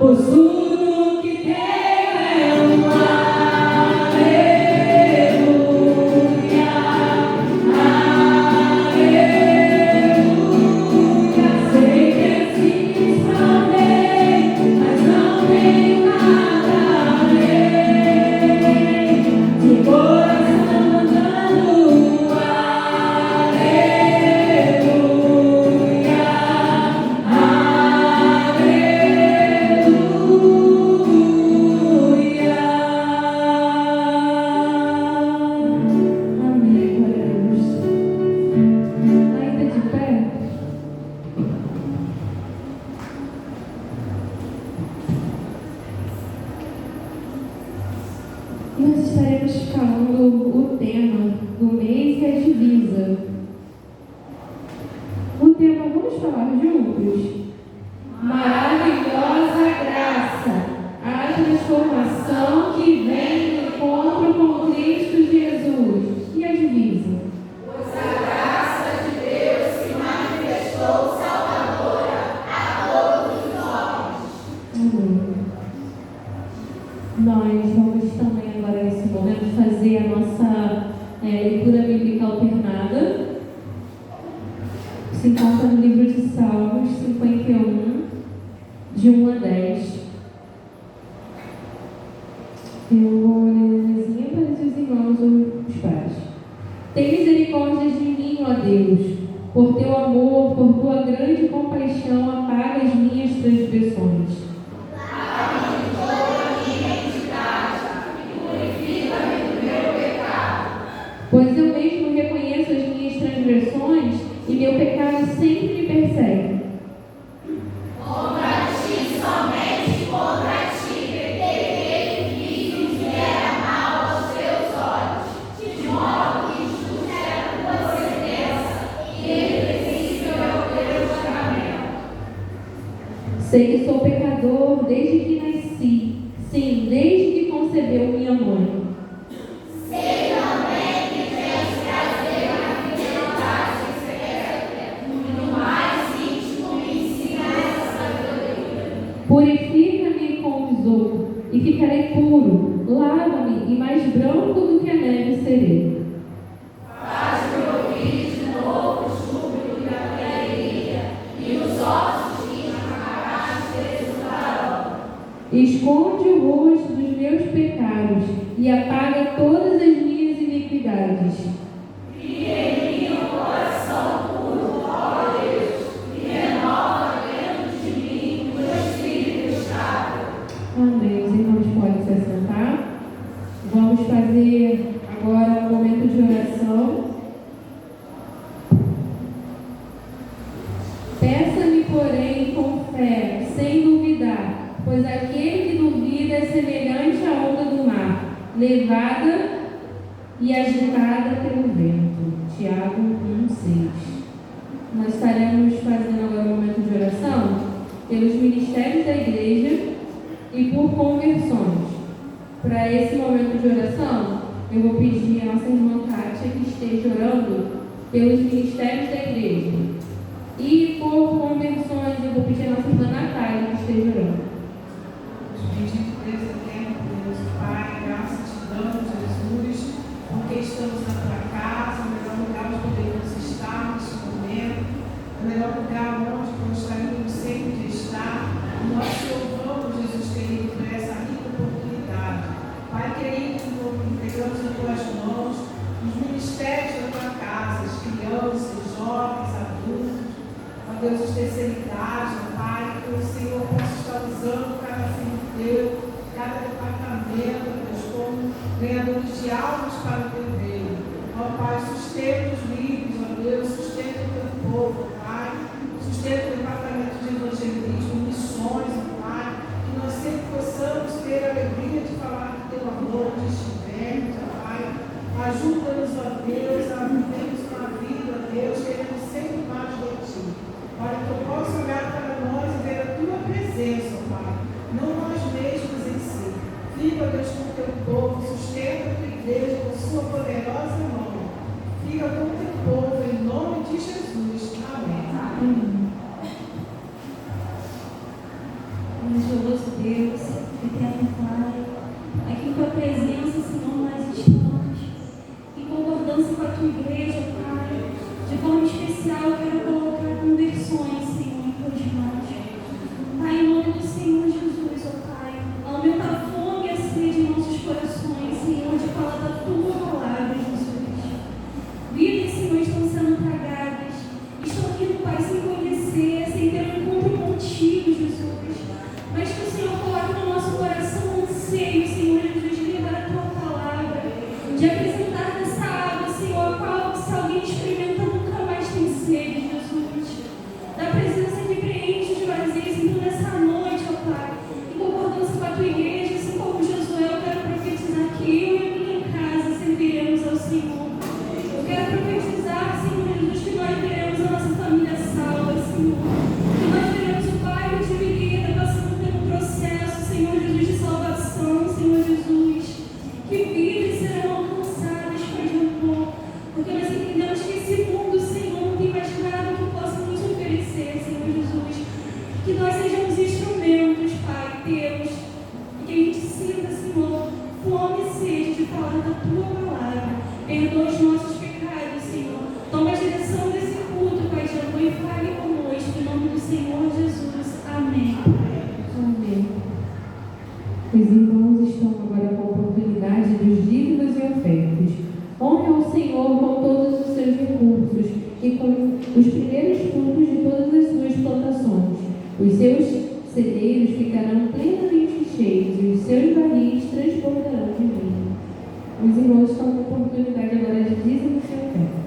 pois tudo que tenho é um aleluia, aleluia. Sei que assim escondei, mas não tenho nada além de coração mandando aleluia, aleluia. Amém, glória a Deus. Ainda de pé? Nós estaremos falando o tema do mês e a divisa. O tema, vamos falar juntos? Maravilhosa graça, a transformação que vem do encontro com Cristo Jesus. E a divisa? Pois a graça de Deus se manifestou salvadora a todos os homens. Amém. Nós vamos também agora nesse momento fazer a nossa leitura bíblica alternada. Se encontra no livro de Salmos 51, de 1 a 10. Eu vou ler lezinha para os irmãos ou os pais. Tem misericórdia de mim, ó Deus, por teu amor, por tua grande compaixão, apaga as minhas transgressões. Lava-me de toda a minha identidade e purifica-me do meu pecado. Pois eu mesmo reconheço as minhas transgressões e meu pecado sempre me persegue. Contra ti, somente contra ti, pequei e fiz o que era mal aos teus olhos, de modo que injusta é a tua sentença e irrepreensível é o teu julgamento. Sei que sou pecador desde que nasci, sim, desde que concebeu minha mãe. Sei também que tens prazer na fidelidade secreta, e no mais íntimo me ensina essa sabedoria. Purifica-me com isopo e ficarei puro. Lava-me e mais branco do que a neve serei. Faz-me ouvir de novo o júbilo e a alegria, e os ossos que acabaste exultarão. Esconde o rosto dos meus pecados e apaga todas as minhas iniquidades. Cria em mim um coração puro, ó Deus, e renova dentro de mim o espírito estável. Amém. Os irmãos podem se assentar. Vamos fazer agora um momento de oração. Peça-me, porém, com fé, sem duvidar, pois aquele que duvida é semelhante à onda do mar, levada e agitada pelo vento. Tiago 1,6. Nós estaremos fazendo agora um momento de oração pelos ministérios da igreja e por conversões. Para esse momento de oração, eu vou pedir a nossa irmã Kátia que esteja orando pelos ministérios da igreja. E por conversões, eu vou pedir a nossa irmã Natália que esteja orando. Bendito Deus eterno, Deus Pai, graças te damos, Jesus, porque estamos na tua casa, o melhor lugar onde podemos estar neste momento, o melhor lugar onde gostaríamos sempre de estar. Nós te louvamos, Jesus querido, por essa rica oportunidade. Pai querido, entregamos nas tuas mãos os ministérios da tua casa, as crianças, jovens, adultos, ó Deus, os terceira idade, Pai, que o Senhor possa estar usando cada filho teu, cada departamento, Deus, como ganhadores de almas para o teu reino. Ó Pai, sustenta os líderes, ó Deus, sustenta o teu povo, Pai, sustenta o departamento de evangelismo, missões, ó Pai, que nós sempre possamos ter a alegria de falar do teu amor, de estivermos, ó Pai. Ajuda-nos, ó Deus, a vivermos uma vida, ó Deus, querendo sempre mais de ti. Para que eu possa olhar para nós e ver a tua presença, ó Pai, não nós mesmos em si. Fica, Deus, com o teu povo, sustenta a tua igreja com sua poderosa mão. Fica com o teu povo, em nome de Jesus. Amém. grandioso Deus, eterno Pai, aqui em tua presença, Senhor, nós estamos em concordância com a tua igreja, Pai. De forma especial, eu quero colocar conversões, Senhor, em tuas mãos. Pai, em nome do Senhor Jesus, ó Pai, aumenta a fome e a sede em nossos corações, Senhor, de falar da tua palavra, Jesus. Vidas, Senhor, estão sendo tragadas, estão aqui no Pai sem conhecer, sem ter um encontro contigo, Jesus. Mas que o Senhor coloque no nosso coração um anseio, Senhor Jesus, de levar a tua palavra, de apresentar dessa água, Senhor, a qual se alguém experimenta nunca mais tem sede, Jesus. Da presença que preenche os vazios, então nessa noite, ó Pai, em concordância com a tua igreja, assim como Josué, eu quero profetizar que eu e a minha casa serviremos ao Senhor. Eu quero profetizar, Senhor Jesus, que nós veremos a nossa família salva, Senhor. Que nós veremos o bairro de Virida passando pelo processo, Senhor Jesus, de salvação, Senhor Jesus. Que vidas serão alcançadas, Pai de amor. Porque nós entendemos que esse mundo, Senhor, não tem mais nada que possa nos oferecer, Senhor Jesus. Que nós sejamos instrumentos, Pai, teus. E que a gente sinta, Senhor, fome e sede de falar da tua palavra. Perdoa os nossos pecados, Senhor. Toma a direção desse culto, Pai de amor, e fale conosco, em nome do Senhor Jesus. Amém. Amém. Os irmãos estão agora com a oportunidade dos dízimos e ofertas. Honre ao Senhor com todos os seus recursos e com os primeiros frutos de todas as suas plantações. Os seus celeiros ficarão plenamente cheios e os seus barris transbordarão de vinho. Os irmãos estão com a oportunidade agora de dízimos e ofertas.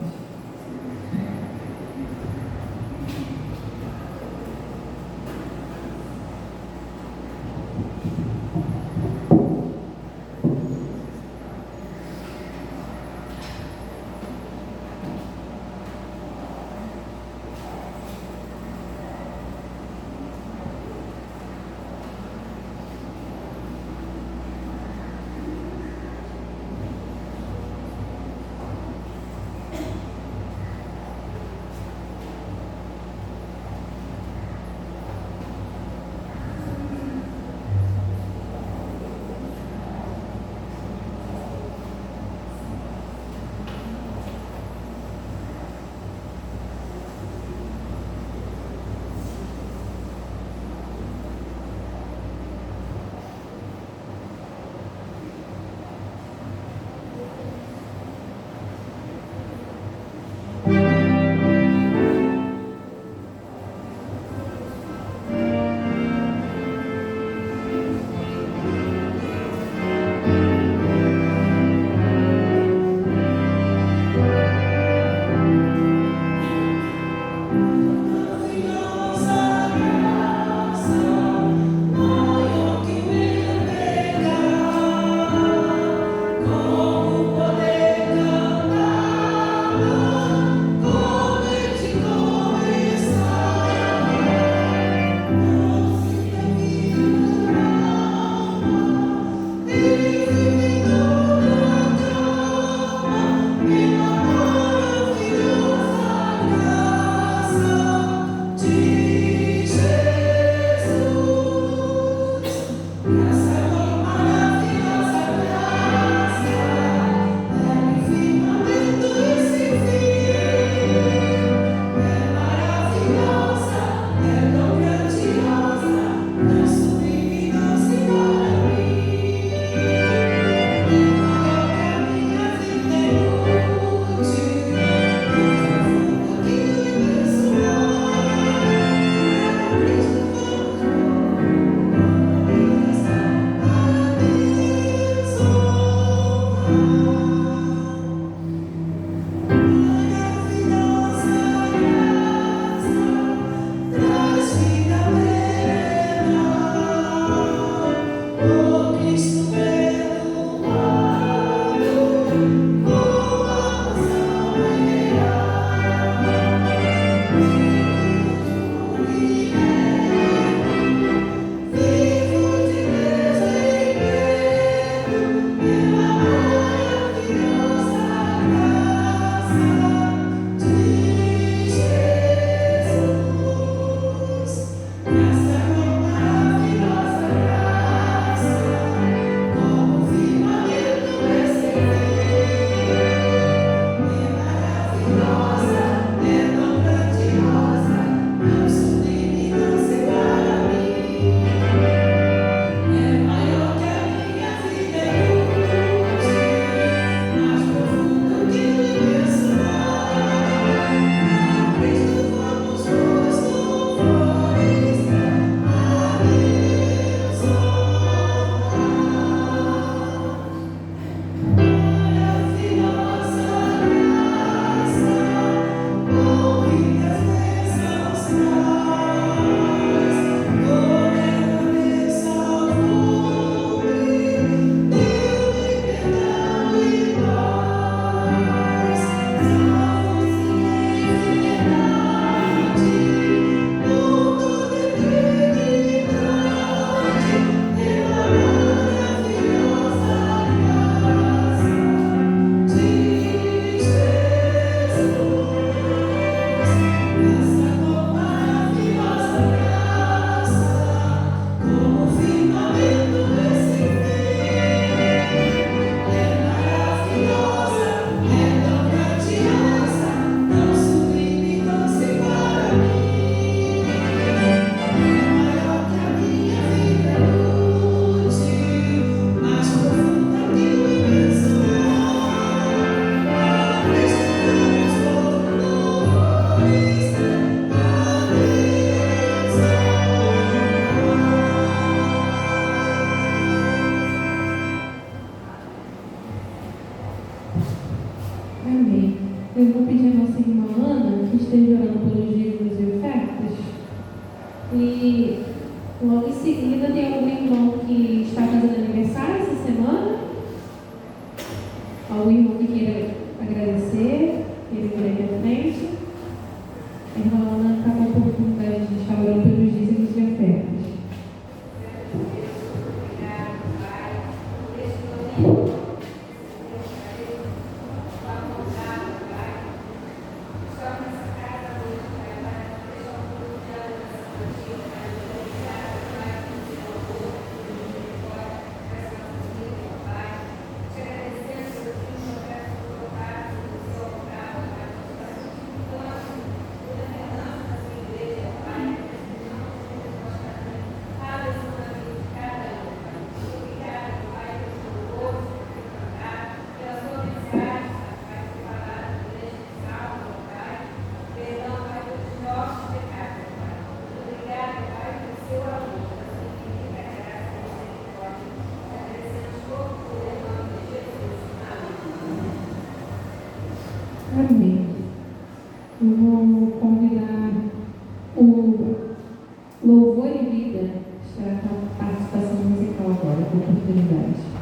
Logo em seguida, tem algum irmão que está fazendo aniversário essa semana? Algum irmão que queira agradecer? Queira vir aqui à frente? A irmã Ana está com a oportunidade de estar orando pelos dízimos e ofertas. Amém. Eu vou convidar o Louvor e Vida para a participação musical agora, com oportunidade.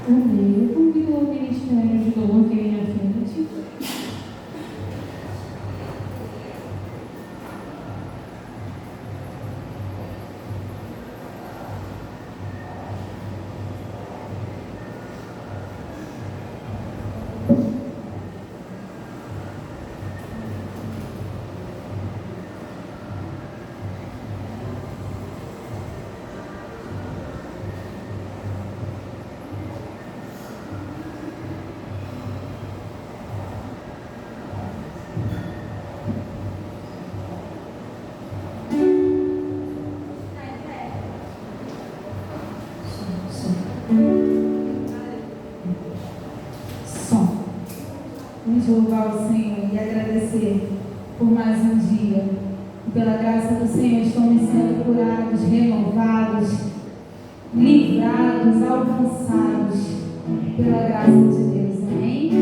Amém. Eu convido o Ministério de Louvor que vem à frente. Vamos louvar o Senhor e agradecer por mais um dia. E pela graça do Senhor estamos sendo curados, renovados, livrados, alcançados pela graça de Deus. Amém?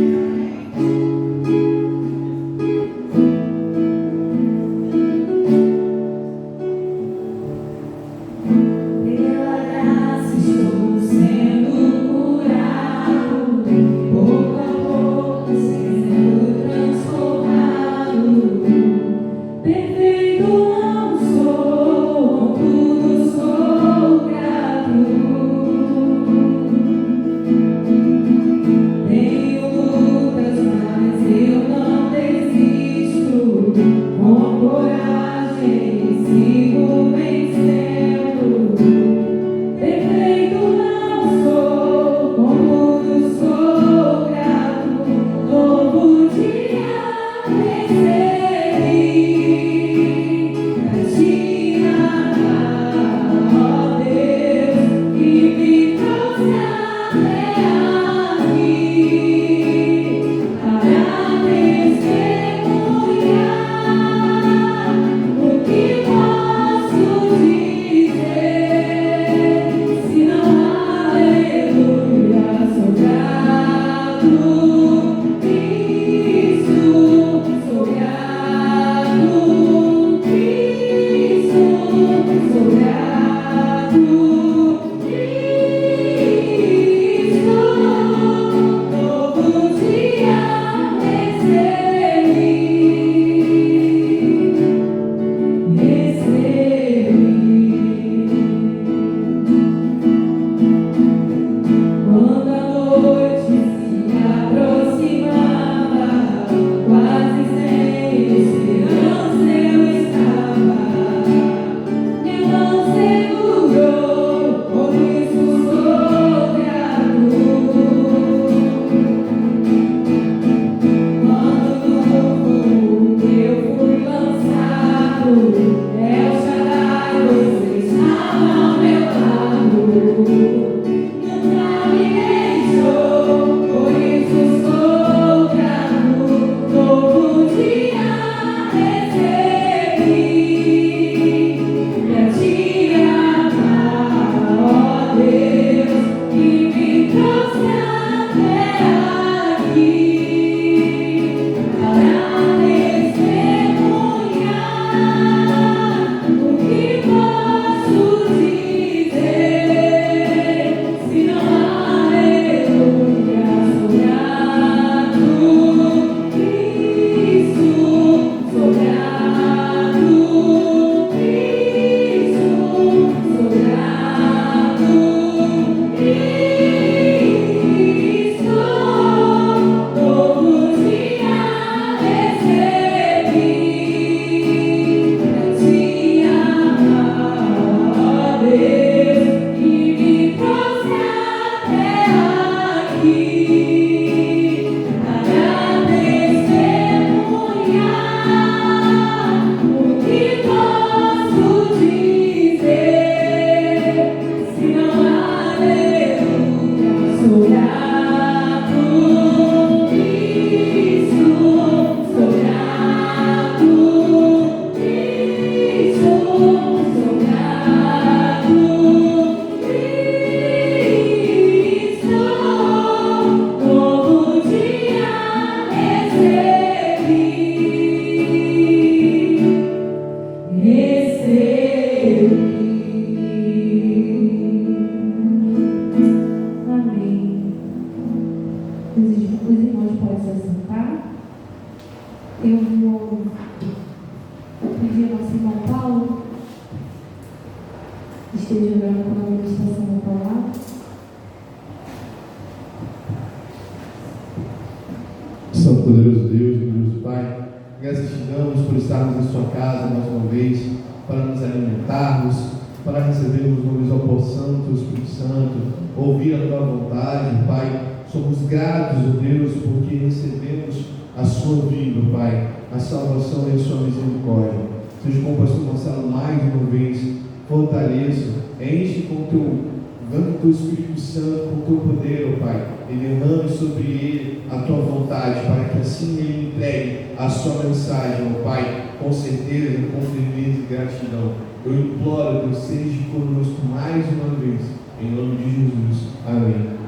Santo poderoso Deus, glorioso Pai, graças te damos por estarmos em sua casa mais uma vez, para nos alimentarmos, para recebermos uma vez a porção do Espírito Santo, ouvir a tua vontade, Pai. Somos gratos, ó Deus, porque recebemos a sua vida, Pai, a salvação e a sua misericórdia. Seja com o pastor Marcelo mais uma vez, fortaleça, enche com o teu Vamos com o teu Espírito Santo, com o teu poder, ó Pai, e derrame sobre ele a tua vontade, para que assim ele entregue a sua mensagem, ó Pai, com certeza, com firmeza e gratidão. Eu imploro, Deus, seja conosco mais uma vez, em nome de Jesus. Amém.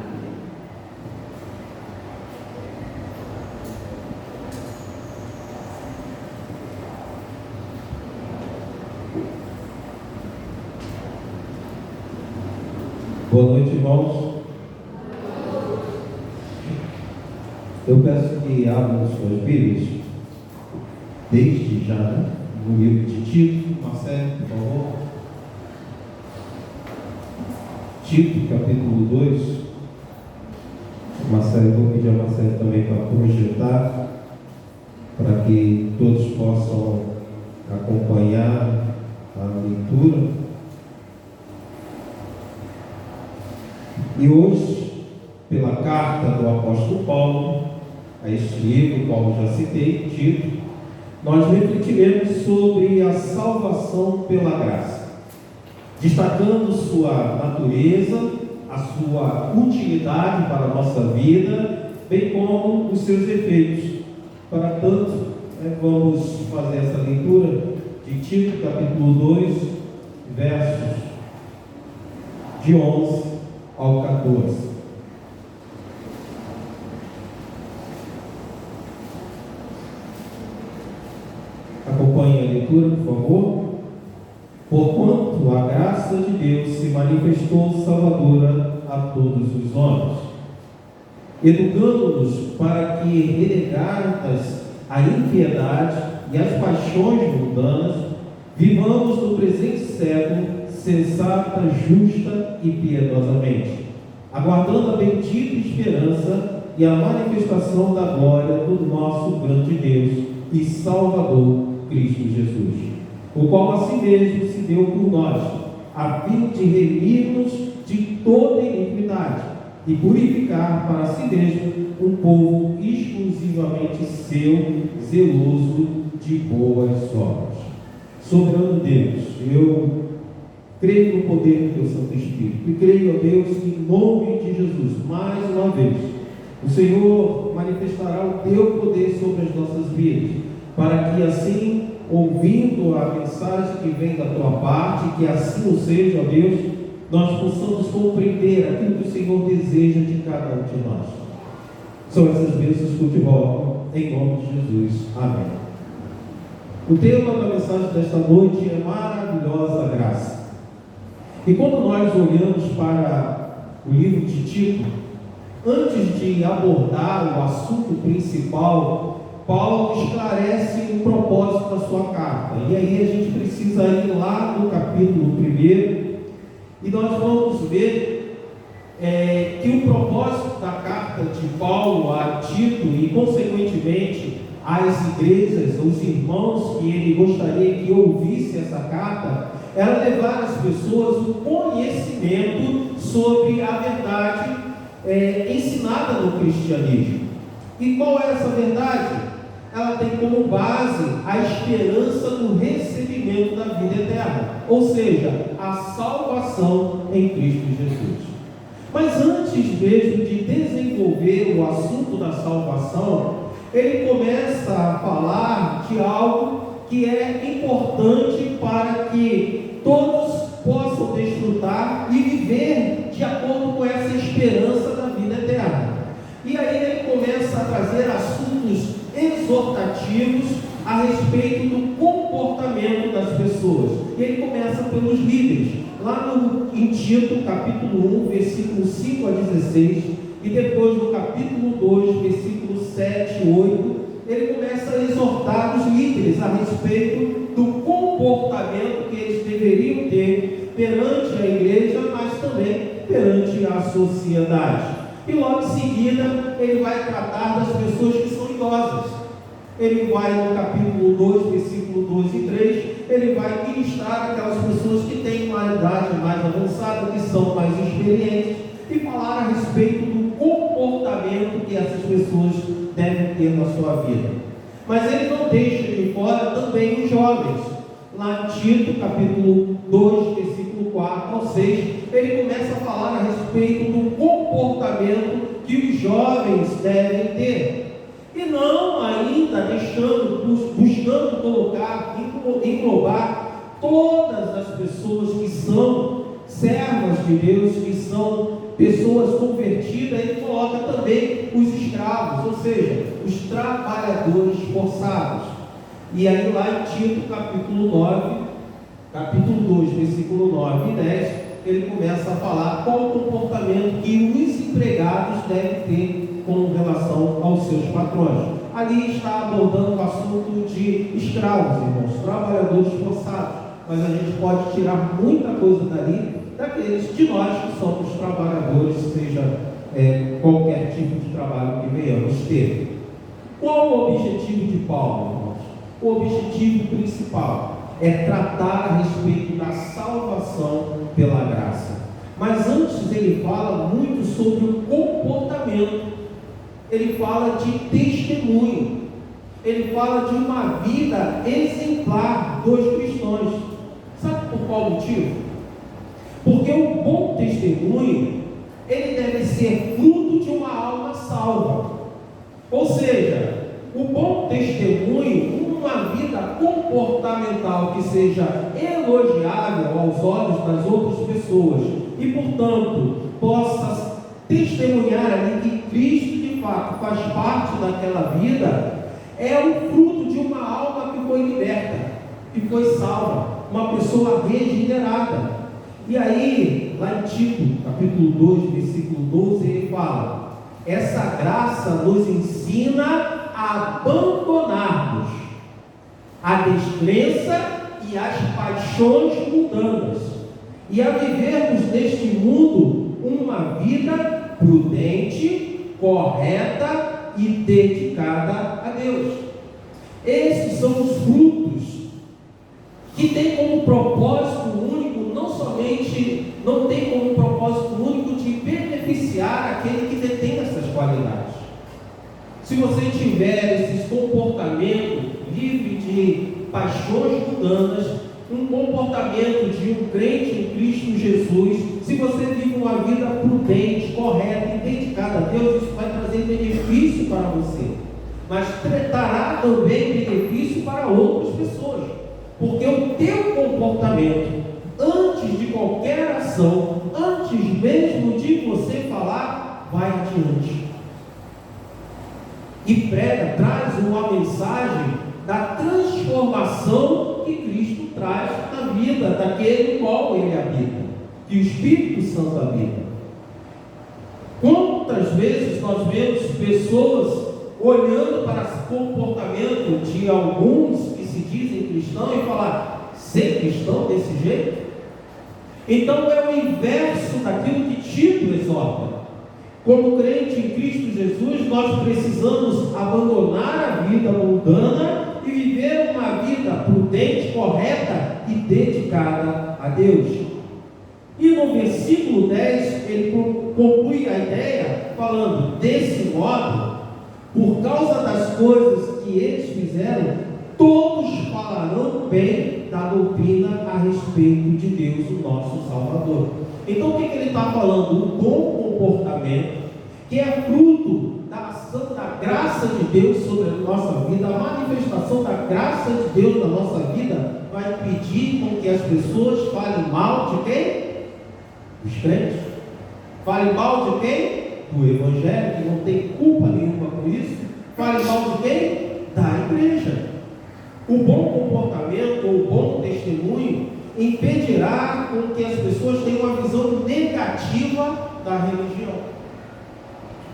Boa noite, irmãos. Eu peço que abram suas Bíblias, desde já, né? No livro de Tito. Marcelo, por favor. Tito, capítulo 2. Marcelo, eu vou pedir a Marcelo também para projetar, para que todos possam acompanhar a leitura. E hoje, pela carta do apóstolo Paulo, a este livro, Paulo já citei, Tito, nós refletiremos sobre a salvação pela graça, destacando sua natureza, a sua utilidade para a nossa vida, bem como os seus efeitos. Para tanto, vamos fazer essa leitura de Tito, capítulo 2, versos de 11 ao 14. Acompanhe a leitura, por favor. Porquanto a graça de Deus se manifestou salvadora a todos os homens, educando-nos para que, relegadas à impiedade e às paixões mundanas, vivamos no presente século sensata, justa e piedosamente, aguardando a bendita esperança e a manifestação da glória do nosso grande Deus e Salvador Cristo Jesus, o qual a si mesmo se deu por nós, a fim de remir-nos de toda iniquidade e purificar para si mesmo um povo exclusivamente seu, zeloso de boas obras. Soberano Deus, eu creio no poder do teu Santo Espírito e creio, ó Deus, que em nome de Jesus, mais uma vez, o Senhor manifestará o teu poder sobre as nossas vidas, para que assim, ouvindo a mensagem que vem da tua parte, que assim o seja, ó Deus, nós possamos compreender aquilo que o Senhor deseja de cada um de nós. São essas bênçãos que eu te rogo, em nome de Jesus. Amém. O tema da mensagem desta noite é maravilhosa graça. E quando nós olhamos para o livro de Tito, antes de abordar o assunto principal, Paulo esclarece o propósito da sua carta. E aí a gente precisa ir lá no capítulo 1, e nós vamos ver que o propósito da carta de Paulo a Tito e, consequentemente, às igrejas, os irmãos que ele gostaria que ouvisse essa carta, era levar as pessoas o conhecimento sobre a verdade ensinada no cristianismo. E qual é essa verdade? Ela tem como base a esperança do recebimento da vida eterna, ou seja, a salvação em Cristo Jesus. Mas antes mesmo de desenvolver o assunto da salvação, ele começa a falar de algo que é importante para que todos possam desfrutar e viver de acordo com essa esperança da vida eterna. E aí ele começa a trazer assuntos exortativos a respeito do comportamento das pessoas. E ele começa pelos líderes, lá em Tito, capítulo 1, versículo 5 a 16, e depois no capítulo 2, versículo 7 e 8, ele começa a exortar os líderes a respeito do comportamento que eles deveriam ter perante a igreja, mas também perante a sociedade. E logo em seguida, ele vai tratar das pessoas que são idosas. Ele vai no capítulo 2, versículo 2 e 3, ele vai ministrar aquelas pessoas que têm uma idade mais avançada, que são mais experientes, e falar a respeito do comportamento que essas pessoas devem ter na sua vida. Mas ele não deixa de fora também os jovens. Lá em Tito, capítulo 2, versículo 4 ao 6, ele começa a falar a respeito do comportamento que os jovens devem ter. E não ainda buscando colocar, englobar todas as pessoas que são servas de Deus, que são pessoas convertidas, ele coloca também os escravos, ou seja, os trabalhadores forçados. E aí lá em Tito, capítulo 2, versículo 9 e 10, ele começa a falar qual o comportamento que os empregados devem ter com relação aos seus patrões. Ali está abordando o assunto de escravos, irmãos, trabalhadores forçados, mas a gente pode tirar muita coisa dali, daqueles de nós que somos trabalhadores, seja qualquer tipo de trabalho que venhamos ter. Qual o objetivo de Paulo, irmãos? O objetivo principal é tratar a respeito da salvação pela graça. Mas antes ele fala muito sobre o comportamento. Ele fala de testemunho. Ele fala de uma vida exemplar dos cristãos. Sabe por qual motivo? Porque o bom testemunho, ele deve ser fruto de uma alma salva. Ou seja, o bom testemunho, uma vida comportamental que seja elogiável aos olhos das outras pessoas e, portanto, possa testemunhar ali que Cristo de fato faz parte daquela vida, é o fruto de uma alma que foi liberta, que foi salva, uma pessoa regenerada. E aí, lá em Tito, capítulo 2, versículo 12, ele fala: essa graça nos ensina a abandonarmos a descrença e as paixões mundanas e a vivermos neste mundo uma vida prudente, correta e dedicada a Deus. Esses são os frutos que têm como propósito único, não tem como propósito único de beneficiar aquele que detém essas qualidades. Se você tiver esses comportamentos livre de paixões mundanas, um comportamento de um crente em Cristo Jesus, se você vive uma vida prudente, correta e dedicada a Deus, isso vai trazer benefício para você, mas trará também benefício para outras pessoas, porque o teu comportamento, antes de qualquer ação, antes mesmo de você falar, vai adiante e prega, traz uma mensagem da transformação que Cristo traz na vida daquele qual ele habita, que o Espírito Santo habita. Quantas vezes nós vemos pessoas olhando para o comportamento de alguns que se dizem cristãos e falar: ser cristão desse jeito? Então é o inverso daquilo que Tito exorta. Como crente em Cristo Jesus, nós precisamos abandonar a vida mundana e viver uma vida prudente, correta e dedicada a Deus. E no versículo 10, ele conclui a ideia falando: desse modo, por causa das coisas que eles fizeram, todos falarão bem da doutrina a respeito de Deus, o nosso Salvador. Então o que ele está falando? O bom comportamento, que é fruto da ação da graça de Deus sobre a nossa vida, a manifestação da graça de Deus na nossa vida, vai impedir com que as pessoas falem mal de quem? Os crentes. Falem mal de quem? Do Evangelho, que não tem culpa nenhuma por isso. Falem mal de quem? Da igreja. O bom comportamento ou o bom testemunho impedirá com que as pessoas tenham uma visão negativa da religião.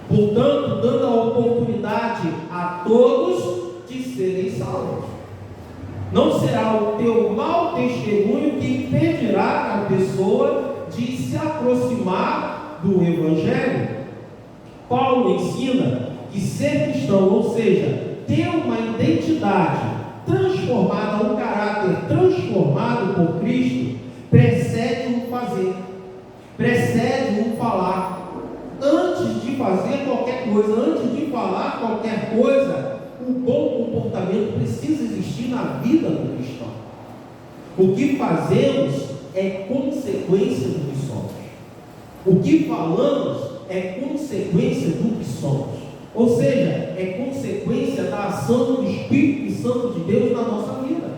Portanto, dando a oportunidade a todos de serem salvos. Não será o teu mau testemunho que impedirá a pessoa de se aproximar do Evangelho. Paulo ensina que ser cristão, ou seja, ter uma identidade transformada, um caráter transformado por Cristo, precede um fazer, precede um falar. Antes de fazer qualquer coisa, antes de falar qualquer coisa, o bom comportamento precisa existir na vida do cristão. O que fazemos é consequência do que somos. O que falamos é consequência do que somos. Ou seja, é consequência da ação do Espírito Santo de Deus na nossa vida.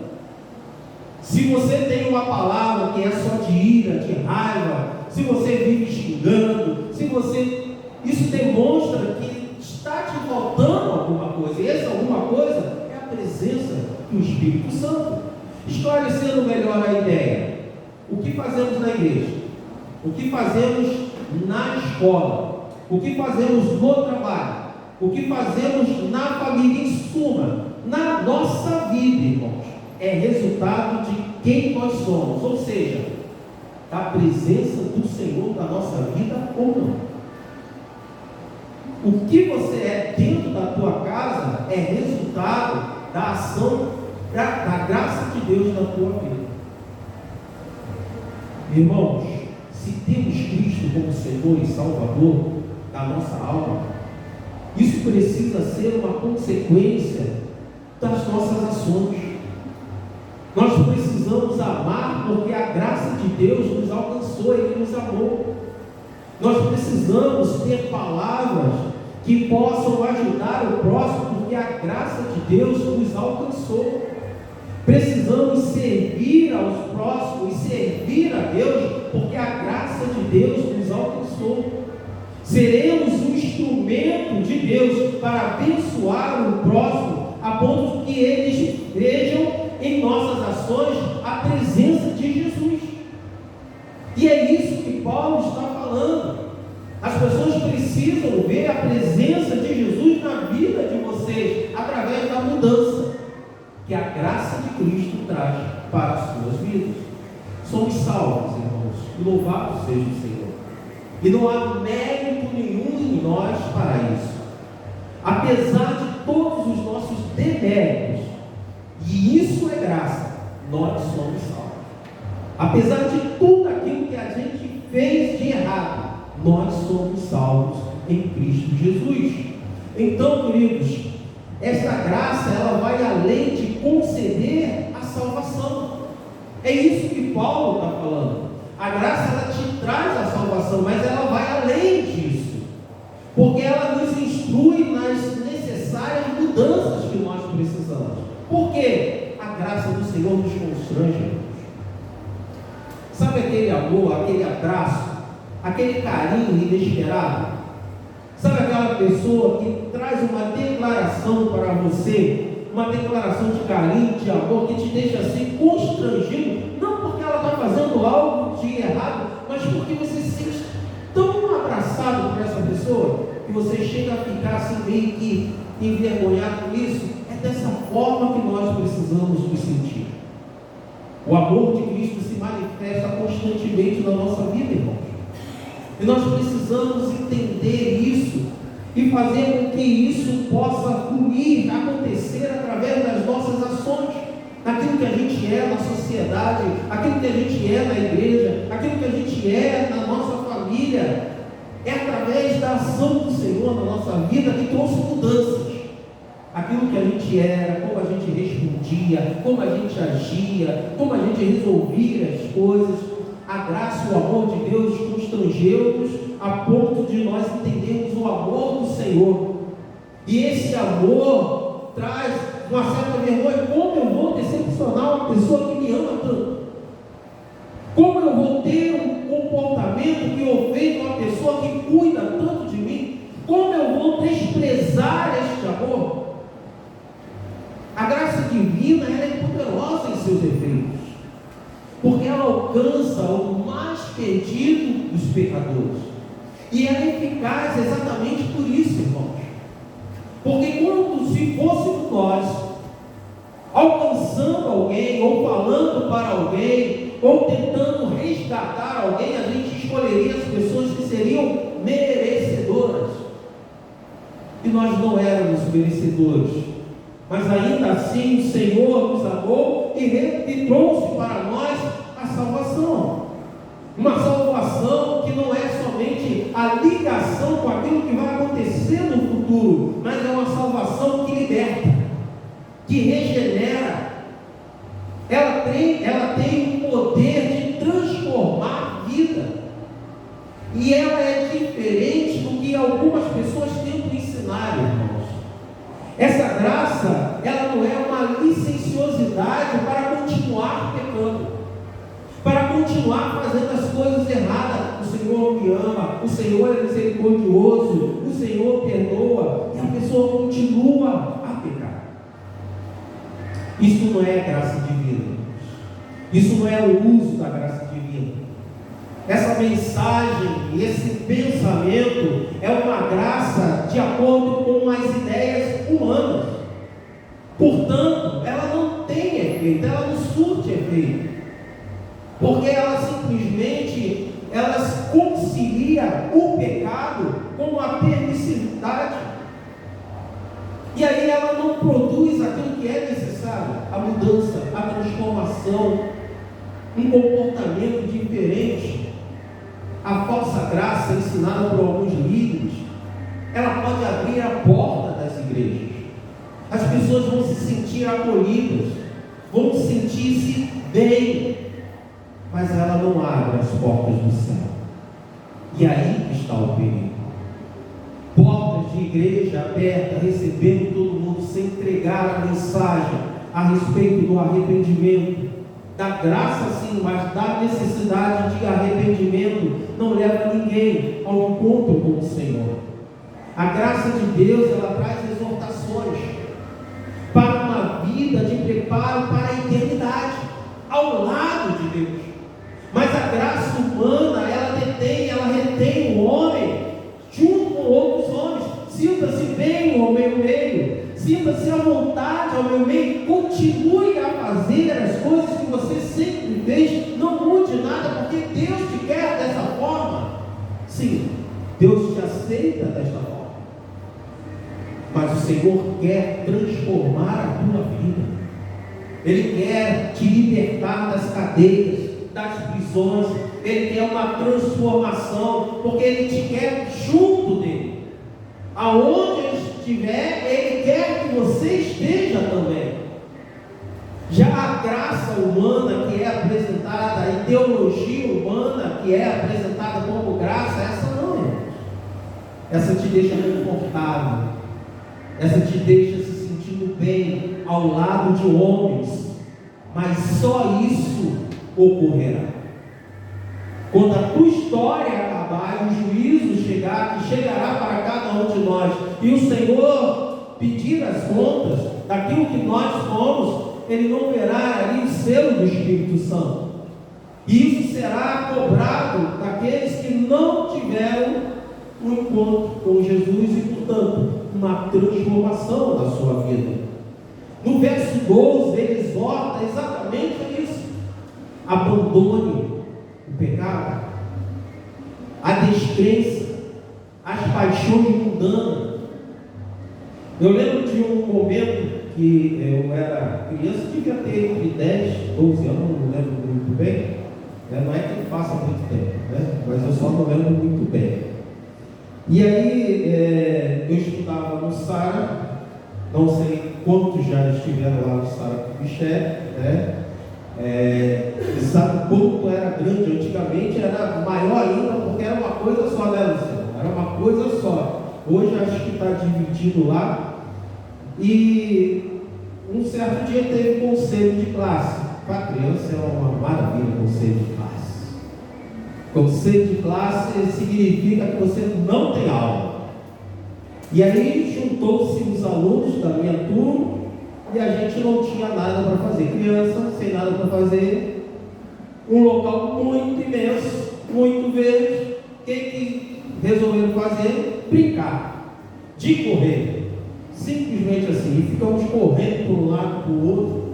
Se você tem uma palavra que é só de ira, de raiva, se você vive xingando, isso demonstra que está te faltando alguma coisa. E essa alguma coisa é a presença do Espírito Santo. Esclarecendo melhor a ideia, o que fazemos na igreja? O que fazemos na escola? O que fazemos no trabalho? O que fazemos na família? Em suma, na nossa vida, irmãos, é resultado de quem nós somos, ou seja, da presença do Senhor na nossa vida ou não. O que você é dentro da tua casa é resultado da ação, da graça de Deus na tua vida. Irmãos, se temos Cristo como Senhor e Salvador da nossa alma, isso precisa ser uma consequência das nossas ações. Nós precisamos amar porque a graça de Deus nos alcançou, Ele nos amou. Nós precisamos ter palavras que possam ajudar o próximo porque a graça de Deus nos alcançou. Precisamos servir aos próximos e servir a Deus porque a graça de Deus nos alcançou. Seremos um instrumento de Deus para abençoar o próximo a ponto que eles vejam em nossas ações a presença de Jesus. E é isso que Paulo está falando. As pessoas precisam ver a presença de Jesus na vida de vocês através da mudança que a graça de Cristo traz para as suas vidas. Somos salvos, irmãos, e louvado seja o Senhor. E não há mérito nenhum em nós para isso. Apesar de todos os nossos deméritos, e isso é graça, nós somos salvos. Apesar de tudo aquilo que a gente fez de errado, nós somos salvos em Cristo Jesus. Então, queridos, esta graça, ela vai além de conceder a salvação. É isso que Paulo está falando. A graça, ela te traz a salvação, mas ela vai além disso, porque ela nos instrui nas necessárias mudanças que nós precisamos. Por quê? A graça do Senhor nos constrange. Sabe aquele amor, aquele abraço, aquele carinho inesperado? Sabe aquela pessoa que traz uma declaração para você, uma declaração de carinho, de amor, que te deixa assim constrangido, não porque ela está fazendo algo de errado, mas porque você se sente tão abraçado por essa pessoa, que você chega a ficar assim meio que envergonhado com isso? É dessa forma que nós precisamos nos sentir. O amor de Cristo se manifesta constantemente na nossa vida, irmãos. E nós precisamos entender isso e fazer com que isso possa fluir, acontecer através das nossas ações, naquilo que a gente é na sociedade, aquilo que a gente é na igreja, aquilo que a gente é na nossa família. É através da ação do Senhor na nossa vida que trouxe mudanças. Aquilo que a gente era, como a gente respondia, como a gente agia, como a gente resolvia as coisas. A graça e o amor de Deus constrangeu-nos a ponto de nós entendermos o amor do Senhor. E esse amor traz uma certa vergonha. Como eu vou decepcionar uma pessoa que me ama tanto? Como eu vou ter um comportamento que ofende uma pessoa que cuida tanto de mim? Como eu vou desprezar este amor? A graça divina, ela é poderosa em seus efeitos, porque ela alcança o mais perdido dos pecadores. E ela é eficaz exatamente por isso, irmãos. Porque quando se fôssemos nós alcançando alguém, ou falando para alguém, ou tentando resgatar alguém, a gente escolheria as pessoas que seriam merecedoras. E nós não éramos merecedores. Mas ainda assim o Senhor nos amou e trouxe para nós a salvação. Uma salvação que não é somente a ligação com aquilo que vai acontecer no futuro, mas é uma salvação que liberta, que regenera. Ela tem Essa graça, ela não é uma licenciosidade para continuar pecando, para continuar fazendo as coisas erradas. O Senhor me ama, o Senhor é misericordioso, o Senhor perdoa, e a pessoa continua a pecar. Isso não é graça divina. Isso não é o uso da graça divina. Essa mensagem, esse pensamento é uma graça de acordo com as ideias humanas. Portanto, ela não tem efeito, ela não surte efeito. Porque ela simplesmente, concilia o pecado com a permissividade. E aí ela não produz aquilo que é necessário, a mudança, a transformação, um comportamento diferente. A falsa graça ensinada por alguns líderes, ela pode abrir a porta das igrejas. As pessoas vão se sentir acolhidas, vão sentir-se bem, mas ela não abre as portas do céu. E aí que está o perigo. Portas de igreja aberta, recebendo todo mundo, sem entregar a mensagem a respeito do arrependimento, da graça sim, mas da necessidade de arrependimento, não leva ninguém ao encontro com o Senhor. A graça de Deus, ela traz exortações para uma vida de preparo para a eternidade, ao lado de Deus. Mas a graça humana, ela retém o homem junto com outros homens. Sinta-se bem ao meu meio, sinta-se à vontade ao meu meio, continue a fazer as coisas que você sempre fez, não mude nada, porque Deus te quer dessa forma. Sim, Deus te aceita desta forma, mas o Senhor quer transformar a tua vida. Ele quer te libertar das cadeias, das prisões. Ele quer uma transformação, porque Ele te quer junto dele. Aonde Ele estiver, Ele quer que você esteja também. Já a graça humana que é apresentada, a ideologia humana que é apresentada como graça, essa não é. Essa te deixa confortável, essa te deixa se sentindo bem ao lado de homens, mas só isso ocorrerá quando a tua história acabar e o juízo chegar, que chegará para cada um de nós, e o Senhor pedir as contas daquilo que nós fomos. Ele não verá ali o selo do Espírito Santo, e isso será cobrado daqueles que não tiveram um encontro com Jesus e, portanto, uma transformação da sua vida. No verso 12, ele exorta exatamente isso: abandone o pecado, a descrença, as paixões mundanas. Eu lembro de um momento que eu era criança, devia ter entre 10, 12 anos, não lembro muito bem, não é que passa muito tempo, mas eu só não lembro muito bem. E aí eu estudava no Sara, não sei quantos já estiveram lá no Sara Kubitschek, sabe quanto era grande? Antigamente era maior ainda, porque era uma coisa só, né, Luciano? Era uma coisa só. Hoje acho que está dividido lá. E um certo dia teve conselho de classe. Para a criança é uma maravilha conselho de classe. Conselho de classe significa que você não tem aula. E aí juntou-se os alunos da minha turma e a gente não tinha nada para fazer. Criança sem nada para fazer, um local muito imenso, muito verde. O que resolveram fazer? Brincar, de correr. Simplesmente assim, e ficamos correndo para um lado para o outro,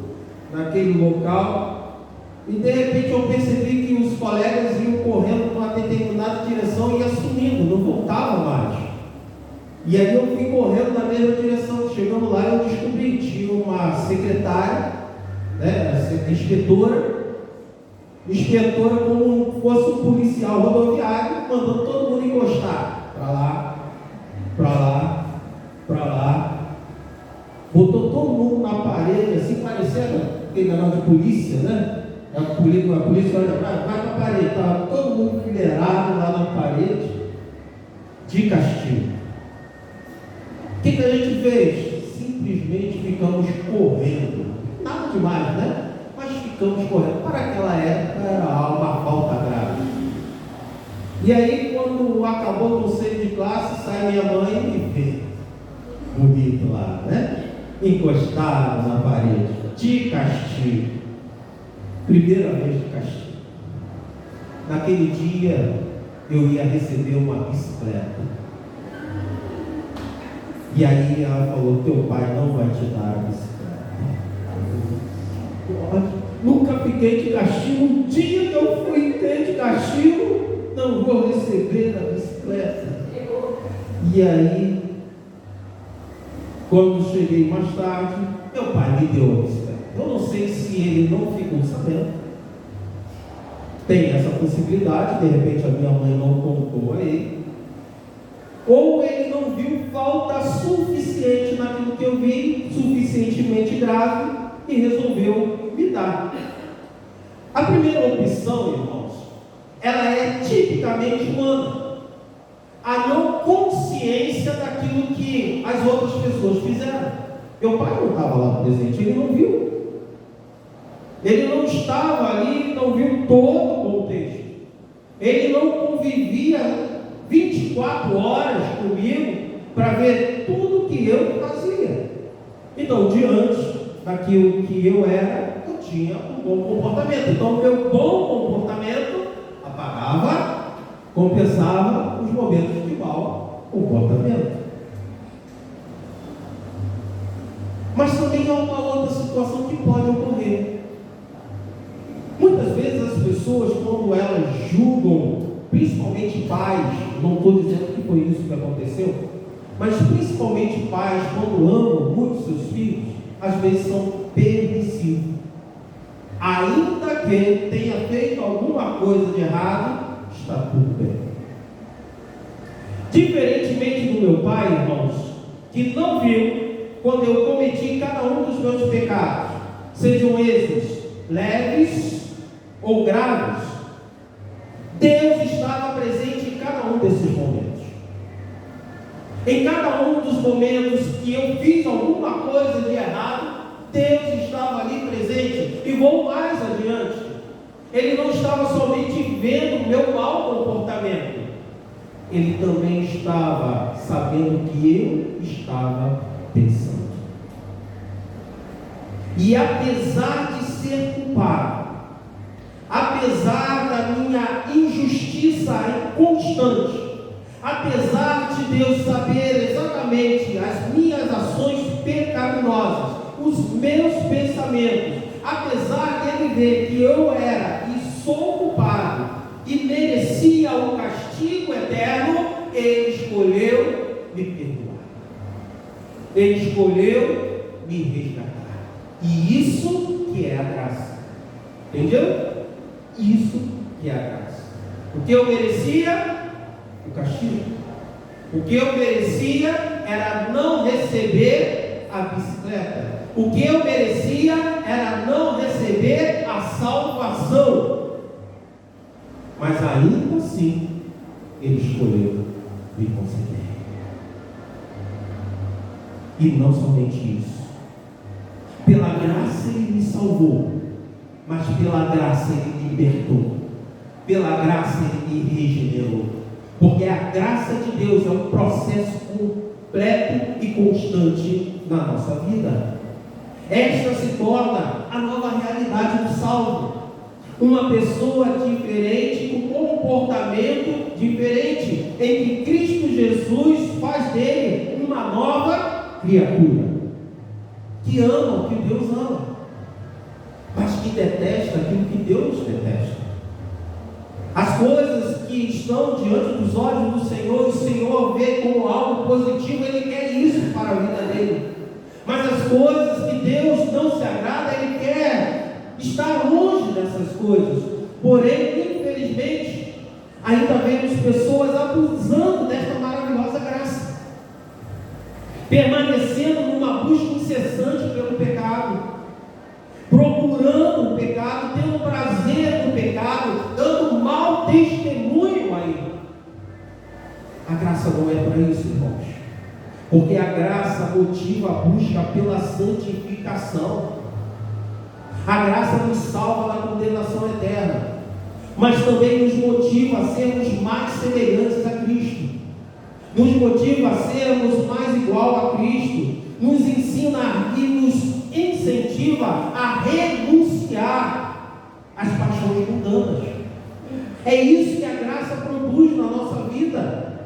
naquele local, e de repente eu percebi que os colegas iam correndo para uma determinada direção e ia sumindo, não voltava mais. E aí eu fui correndo na mesma direção. Chegando lá, eu descobri que tinha uma secretária, inspetora como fosse um policial rodoviário, mandando todo mundo encostar para lá, para lá, para lá. Botou todo mundo na parede, assim, parecendo aquele negócio de polícia, né? A polícia olha, vai para a parede. Estava todo mundo fileirado lá na parede, de castigo. O que a gente fez? simplesmente ficamos correndo. Nada demais, né? Mas ficamos correndo. Para aquela época era uma falta grave. E aí, quando acabou o conselho de classe, sai minha mãe e me vê bonito lá, né? Encostado na parede, de castigo. Primeira vez de castigo. Naquele dia, eu ia receber uma bicicleta. E aí ela falou: teu pai não vai te dar a bicicleta. Nunca fiquei de castigo. Um dia que eu fui ter de castigo, não vou receber a bicicleta. E aí, quando cheguei mais tarde, meu pai me deu a bicicleta. Eu não sei se ele não ficou sabendo. Tem essa possibilidade, de repente a minha mãe não contou a ele. Ou ele não viu falta suficiente naquilo que eu vi, suficientemente grave, e resolveu me dar. A primeira opção, irmãos, ela é tipicamente humana. A não consciência daquilo que as outras pessoas fizeram. Meu pai não estava lá presente, ele não viu. Ele não estava ali, não viu todo o contexto. Ele não convivia 24 horas comigo para ver tudo que eu fazia. Então, diante daquilo que eu era, eu tinha um bom comportamento. Então, o meu bom comportamento apagava, compensava os momentos de mau comportamento. Mas também há uma outra situação que pode ocorrer. Muitas vezes as pessoas, quando elas julgam, principalmente pais, não estou dizendo que foi isso que aconteceu, mas principalmente pais, quando amam muito seus filhos, às vezes são permissivos. Ainda que tenha feito alguma coisa de errado, está tudo bem. Diferentemente do meu pai, irmãos, que não viu quando eu cometi cada um dos meus pecados, sejam esses leves ou graves, Deus estava presente em cada um desses momentos. Em cada um dos momentos que eu fiz alguma coisa de errado, Deus estava ali presente. E vou mais adiante. Ele não estava somente vendo o meu mau comportamento, Ele também estava sabendo que eu estava pensando. E apesar de ser culpado, apesar da minha injustiça constante, apesar de Deus saber exatamente as minhas ações pecaminosas, os meus pensamentos, apesar dele ver que eu era e sou culpado e merecia o castigo eterno, ele escolheu me perdoar. Ele escolheu me resgatar. E isso que é a graça. Entendeu? Isso que é a graça. O que eu merecia? O castigo. O que eu merecia era não receber a bicicleta. O que eu merecia era não receber a salvação. Mas ainda assim, Ele escolheu me conceder. E não somente isso. Pela graça Ele me salvou, mas pela graça Ele me libertou. Pela graça Ele me regenerou. Porque a graça de Deus é um processo completo e constante na nossa vida. Esta se torna a nova realidade do salvo. Uma pessoa diferente, com comportamento diferente, em que Cristo Jesus faz dele uma nova criatura, que ama o que Deus ama, mas que detesta aquilo que Deus detesta. As coisas que estão diante dos olhos do Senhor, o Senhor vê como algo positivo, Ele quer isso para a vida dele. Mas as coisas que Deus não se agrada, Ele quer estar longe dessas coisas. Porém, infelizmente, ainda vemos pessoas abusando desta maravilhosa graça, permanecendo numa busca incessante pelo pecado, procurando o pecado, tendo prazer no pecado, dando mau testemunho a ele. A graça não é para isso, irmãos, porque a graça motiva a busca pela santificação. A graça nos salva da condenação eterna, mas também nos motiva a sermos mais semelhantes a Cristo, nos motiva a sermos mais igual a Cristo, nos ensina e nos incentiva a renunciar às paixões mundanas. É isso que a graça produz na nossa vida.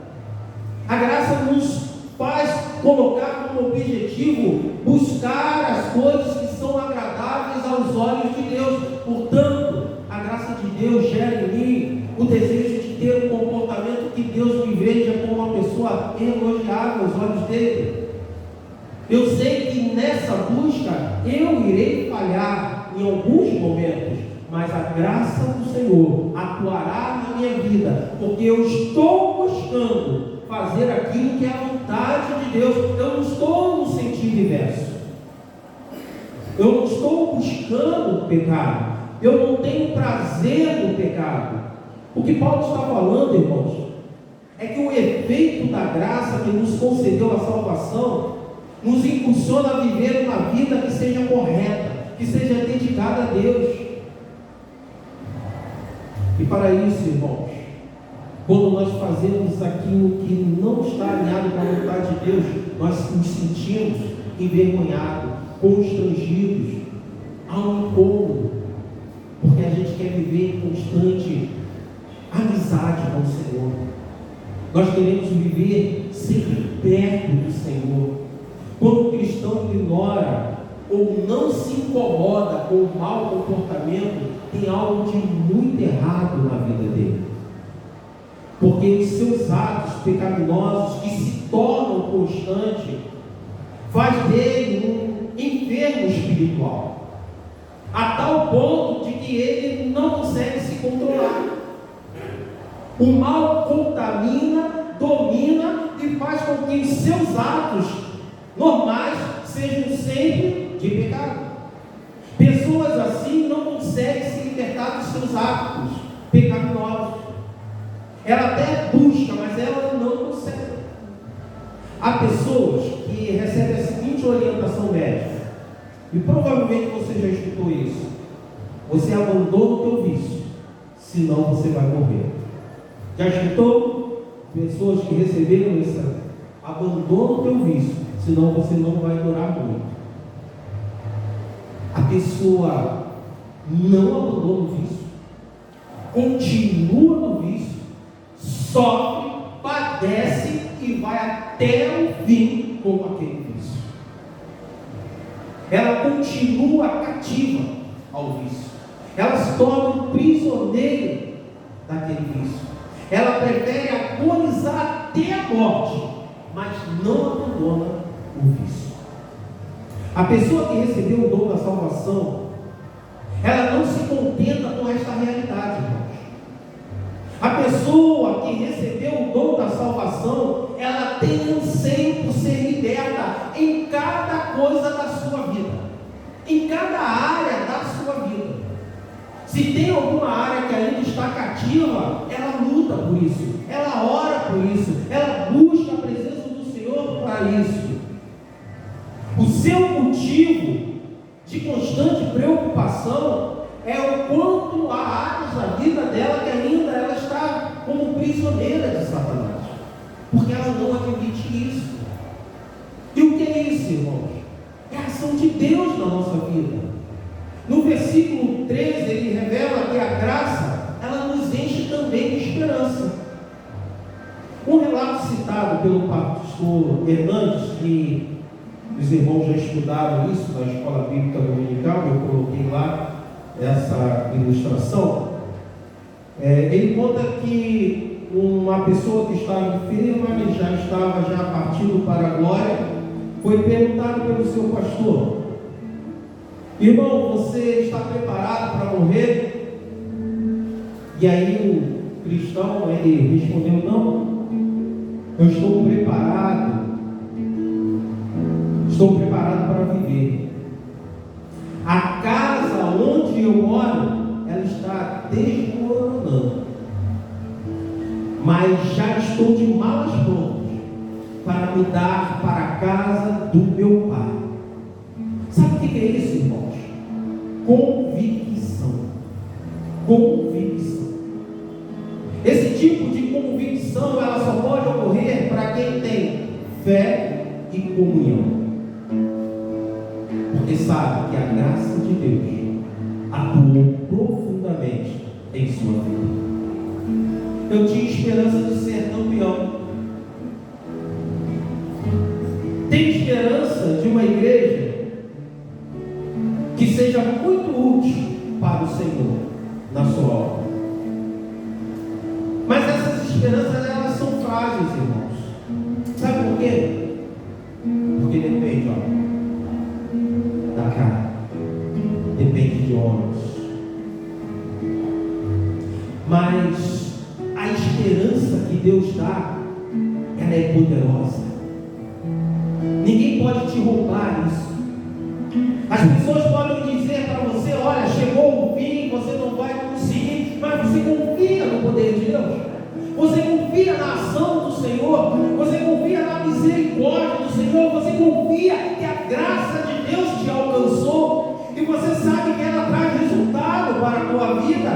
A graça nos faz colocar como objetivo buscar as coisas que são agradáveis aos olhos de Deus. Portanto, a graça de Deus gera em mim o desejo de ter um comportamento que Deus me veja como uma pessoa elogiável aos olhos dele. Eu sei que nessa busca eu irei falhar em alguns momentos, mas a graça do Senhor atuará na minha vida, porque eu estou buscando fazer aquilo que é a vontade de Deus. Eu não estou no sentido inverso. Eu não estou buscando o pecado. Eu não tenho prazer no pecado. O que Paulo está falando, irmãos, é que o efeito da graça que nos concedeu a salvação nos impulsiona a viver uma vida que seja correta, que seja dedicada a Deus. E para isso, irmãos, quando nós fazemos aquilo que não está alinhado com a vontade de Deus, nós nos sentimos envergonhados, constrangidos, há um incômodo, porque a gente quer viver em constante amizade com o Senhor. Nós queremos viver sempre perto do Senhor. Quando o cristão ignora ou não se incomoda com o mau comportamento, tem algo de muito errado na vida dele. Porque os seus atos pecaminosos, que se tornam constantes, faz dele um enfermo espiritual, a tal ponto de que ele não consegue se controlar. O mal contamina, domina e faz com que os seus atos normais sejam sempre de pecado. Pessoas assim não conseguem se libertar dos seus hábitos pecaminosos. Ela até busca, mas ela não consegue. Há pessoas que recebem a seguinte orientação médica, e provavelmente você já escutou isso: você abandona o teu vício, senão você vai morrer. Já escutou? Pessoas que receberam isso: abandona o teu vício, senão você não vai durar muito. A pessoa não abandona o vício, continua no vício, sofre, padece e vai até o fim com aquele vício. Ela continua cativa ao vício. Ela se torna um prisioneiro daquele vício. Ela prefere agonizar até a morte, mas não abandona o vício. A pessoa que recebeu o dom da salvação, ela não se contenta com esta realidade, irmãos. A pessoa que recebeu o dom da salvação, ela tem anseio por ser liberta em cada coisa da sua vida, em cada área da sua vida. Se tem alguma área que ainda está cativa, ela luta por isso, ela ora por isso, ela busca a presença do Senhor para isso. O seu motivo de constante preocupação é o quanto há áreas da vida dela que ainda ela está como prisioneira de Satanás, porque ela não admite isso. E o que é isso, irmãos? É a ação de Deus na nossa vida. No versículo 13, ele revela que a graça, ela nos enche também de esperança. Um relato citado pelo pastor Hernandes, que os irmãos já estudaram isso na escola bíblica dominical, eu coloquei lá essa ilustração. Ele conta que uma pessoa que estava enferma, ele já estava partindo para a glória, foi perguntado pelo seu pastor: irmão, você está preparado para morrer? E aí o cristão, ele respondeu: não, eu estou preparado para viver. A casa onde eu moro, ela está desmoronando, mas já estou de malas prontas para mudar para a casa do meu pai. que é isso, irmãos? Convicção. Convicção. Esse tipo de convicção, ela só pode ocorrer para quem tem fé e comunhão. Porque sabe que a graça de Deus atuou profundamente em sua vida. Eu tinha esperança de ser campeão. Tenho esperança de uma igreja que seja muito útil para o Senhor na sua obra. Mas essas esperanças, elas são frágeis, irmãos. Sabe por quê? Porque depende, da carne. Depende de homens. Mas a esperança que Deus dá, ela é poderosa. Ninguém pode te roubar isso. As pessoas podem dizer para você: olha, chegou o fim, você não vai conseguir. Mas você confia no poder de Deus. Você confia na ação do Senhor. Você confia na misericórdia do Senhor. Você confia que a graça de Deus te alcançou. E você sabe que ela traz resultado para a tua vida.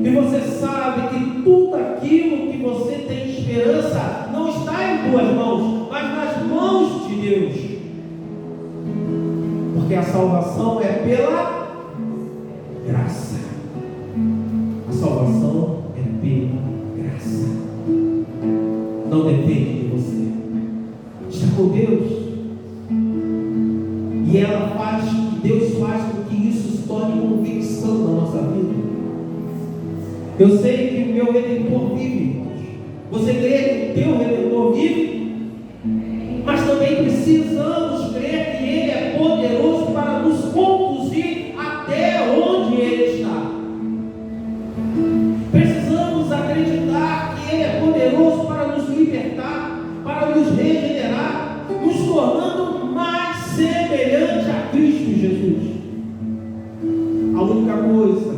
E você sabe que tudo aquilo que você tem esperança não está em tuas mãos, mas nas mãos de Deus. Porque a salvação é pela graça. A salvação é pela graça. Não depende de você. Está com Deus. E ela faz, Deus faz com que isso se torne convicção na nossa vida. Eu sei que o meu Redentor vive, irmãos. Você crê que o teu Redentor vive? Mas também precisamos crer que Ele é poderoso para nos conduzir até onde Ele está. Precisamos acreditar que Ele é poderoso para nos libertar, para nos regenerar, nos tornando mais semelhante a Cristo Jesus. A única coisa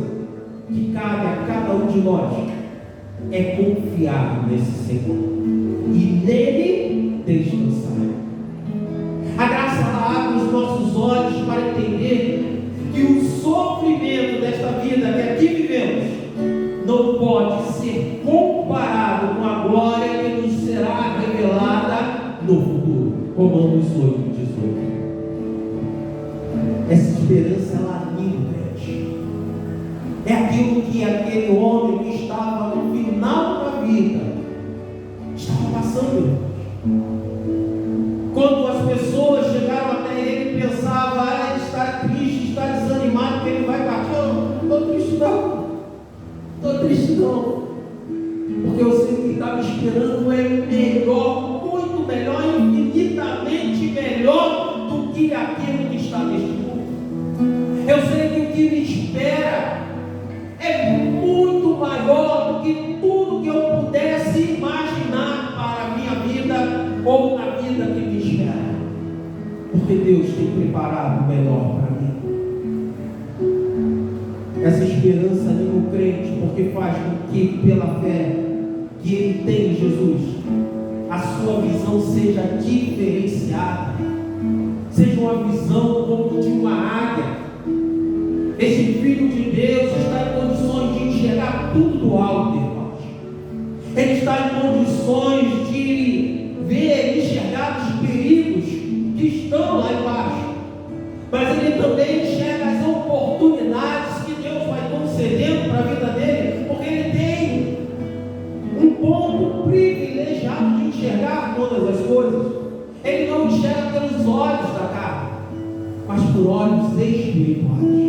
que cabe a cada um de nós é confiar nesse Senhor e nele descansar. A graça abre os nossos olhos para entender que o sofrimento desta vida que aqui vivemos não pode ser comparado com a glória que nos será revelada no futuro. Romanos 8:18. Essa esperança, ela anima. É aquilo que aquele homem que estava no final da vida estava passando. Quando as pessoas chegaram até ele e pensavam: ele está triste, está desanimado, que ele vai partir. Eu não estou triste não. Estou triste não. Porque eu sei que o que está me esperando é melhor, muito melhor, infinitamente melhor do que aquilo que está neste mundo. Eu sei que o que me espera é muito maior do que tudo que eu pudesse imaginar para a minha vida ou na vida que me espera. Porque Deus tem preparado o melhor para mim. Essa esperança anima o crente, porque faz com que, pela fé que ele tem em Jesus, a sua visão seja diferenciada, seja uma visão como de uma águia. Esse Filho de Deus está em condições de enxergar tudo do alto, irmãos. Ele está em condições de ver e enxergar os perigos que estão lá embaixo. Mas ele também enxerga as oportunidades que Deus vai concedendo para a vida dele, porque ele tem um ponto privilegiado de enxergar todas as coisas. Ele não enxerga pelos olhos da carne, mas por olhos espirituais.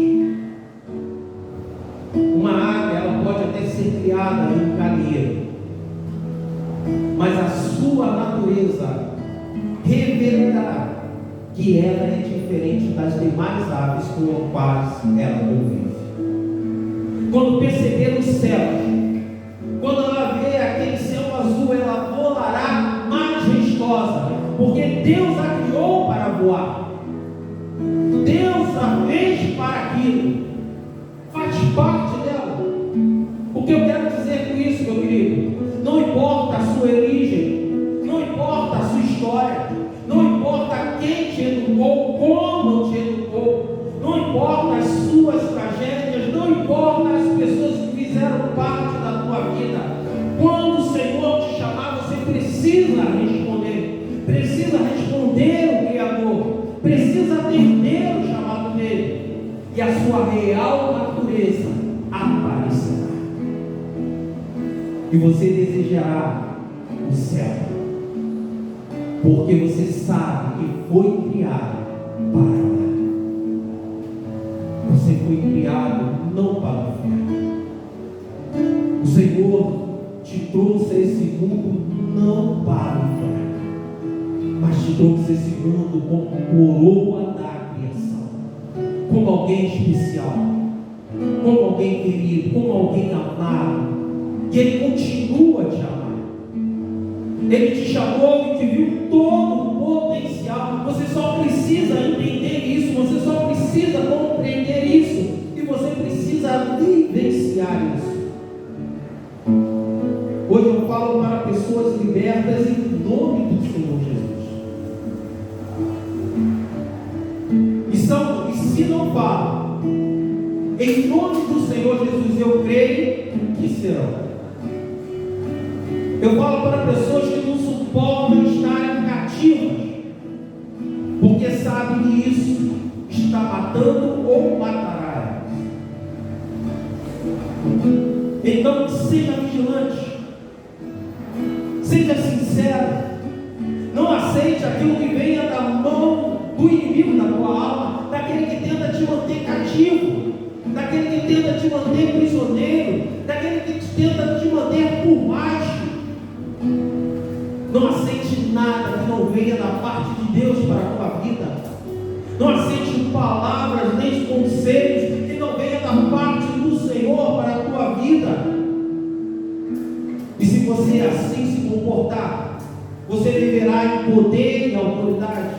Uma águia, ela pode até ser criada em um galinheiro, mas a sua natureza revelará que ela é diferente das demais aves com as quais ela convive. Quando perceber os céus, quando ela vê aquele céu azul, ela voará majestosa, porque Deus a criou para voar. Deus a fez para aquilo. Faz parte dela. O que eu quero dizer com isso, meu querido? Não importa a sua origem, não importa a sua história, não importa quem te educou, como te educou, e a sua real natureza aparecerá. E você desejará o céu, porque você sabe que foi criado para lá. Você foi criado não para o inferno. O Senhor te trouxe a esse mundo não para o inferno, mas te trouxe a esse mundo como coroa da criação, como alguém especial, como alguém querido, como alguém amado. E Ele continua te amar. Ele te chamou e te viu todo o potencial. Você só precisa entender isso, você só precisa compreender isso, e você precisa vivenciar isso. Hoje eu falo para pessoas libertas em nome do Senhor Jesus. E se não falo em nome do Senhor Jesus, eu creio que serão. Eu falo para pessoas que não suportam estarem cativas, porque sabem que isso está matando ou matará elas. Então seja vigilante, seja sincero, não aceite aquilo que venha da mão do inimigo da tua alma, daquele que tenta te manter cativo, daquele que tenta te manter prisioneiro, daquele que tenta te manter por baixo. Não aceite nada que não venha da parte de Deus para a tua vida. Não aceite palavras nem conselhos que não venham da parte do Senhor para a tua vida. E se você assim se comportar, você viverá em poder e autoridade.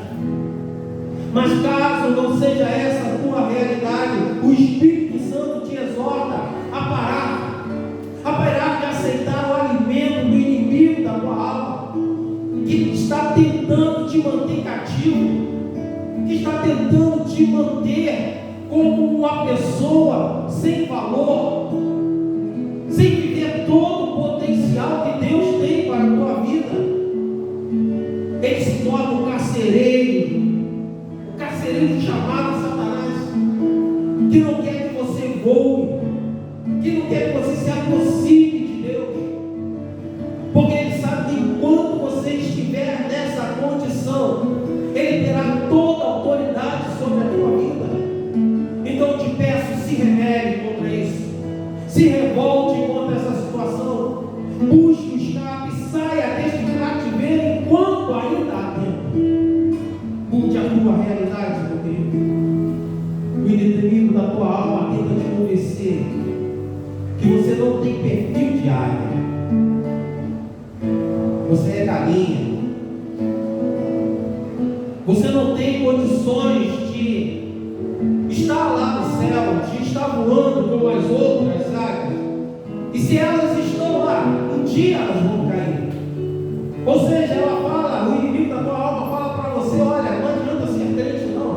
Mas caso não seja essa a tua realidade, o Espírito Santo te exorta a parar de aceitar o alimento do inimigo da tua alma, que está tentando te manter cativo, que está tentando te manter como uma pessoa sem valor, sem viver todo o potencial que Deus tem para a tua vida. Ele se torna um carcereiro chamado Satanás, que não quer que você voe, que não quer que você se aproxime de Deus, porque ele sabe que enquanto você estiver nessa condição, ele terá toda a autoridade sobre a tua vida. Então eu te peço, se rebele contra isso, se revolte contra essa situação, busque o escape, saia deste cativeiro enquanto ainda há tempo. Mude a tua realidade, meu querido. O inimigo da tua alma tenta te convencer que você não tem perfil de águia, você é galinha, você não tem condições de estar lá no céu, de estar voando como as outras águias. E se elas estão lá, um dia elas vão cair. Ou seja, ela fala, o inimigo da tua alma fala para você: olha, não adianta ser crente não,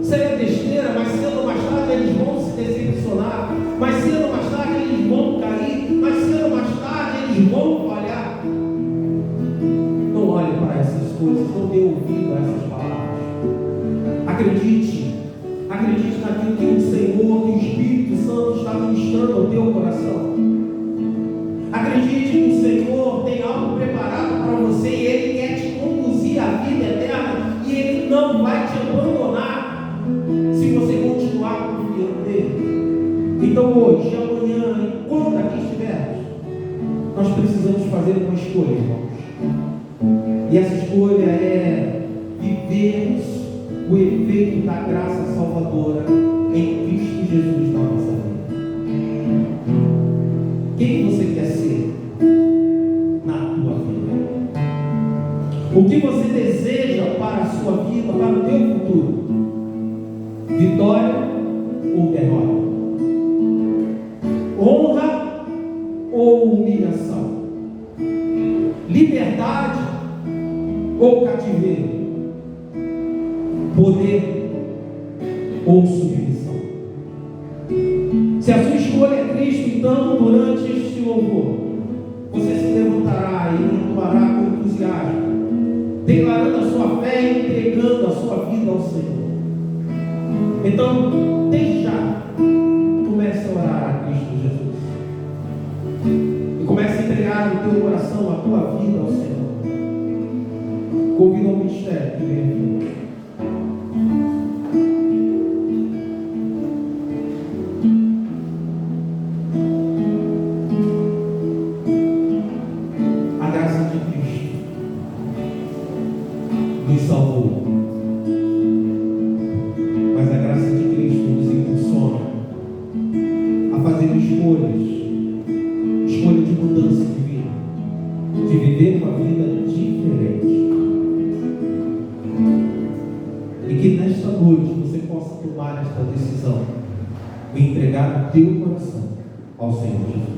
isso é besteira, mas cedo ou mais tarde eles vão se decepcionar, mais cedo ou mais tarde eles vão cair, mais cedo ou mais tarde eles vão falhar. Não olhe para essas coisas, não dê ouvido a essas palavras. Acredite naquilo que o Senhor, que o Espírito Santo está ministrando ao teu coração. Acredite que o Senhor tem algo preparado para você e Ele quer te conduzir à vida eterna, e Ele não vai te abandonar se você continuar confiando nele. Então hoje, amanhã, enquanto aqui estivermos, nós precisamos fazer uma escolha, irmãos. E essa escolha é vivermos o efeito da graça salvadora em Cristo Jesus na nossa vida. Quem você quer ser na tua vida? O que você deseja para a sua vida, para o teu futuro? Vitória ou derrota? Honra ou humilhação? Liberdade ou cativeiro? Poder ou submissão? Se a sua escolha é Cristo, então durante este louvor você se levantará e entoará com entusiasmo, declarando a sua fé e entregando a sua vida ao Senhor. Então, desde já, comece a orar a Cristo Jesus. E comece a entregar o teu coração, a tua vida ao Senhor. Convida ao mistério que vem aqui. A graça de Cristo nos salvou. Mas a graça de Cristo nos impulsiona a fazer escolha de mudança de vida, de viver uma vida diferente. E que nesta noite você possa tomar esta decisão e entregar o teu coração ao Senhor Jesus.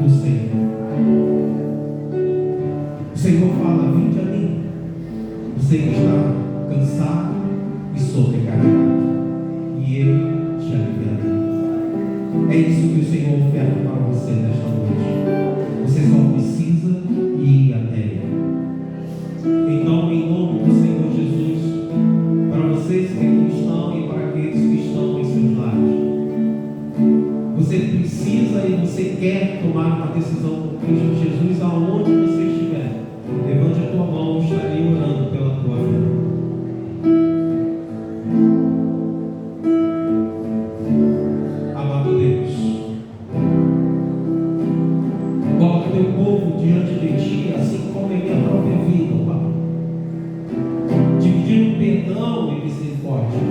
do Senhor. O Senhor fala: vinde a mim, você que está cansado e sobrecarregado, e eu te aliviarei. É isso que o Senhor oferta para você nesta noite. Você só precisa ir até Ele. Então, em nome do Senhor Jesus, para vocês que aqui estão e para aqueles que estão em seus lares, você precisa e você quer tomar uma decisão com Cristo Jesus aonde você estiver. Levante a tua mão, eu estarei orando pela tua vida. Amado Deus, coloca o teu povo diante de ti, assim como é minha própria vida, Pai, dividindo perdão e misericórdia.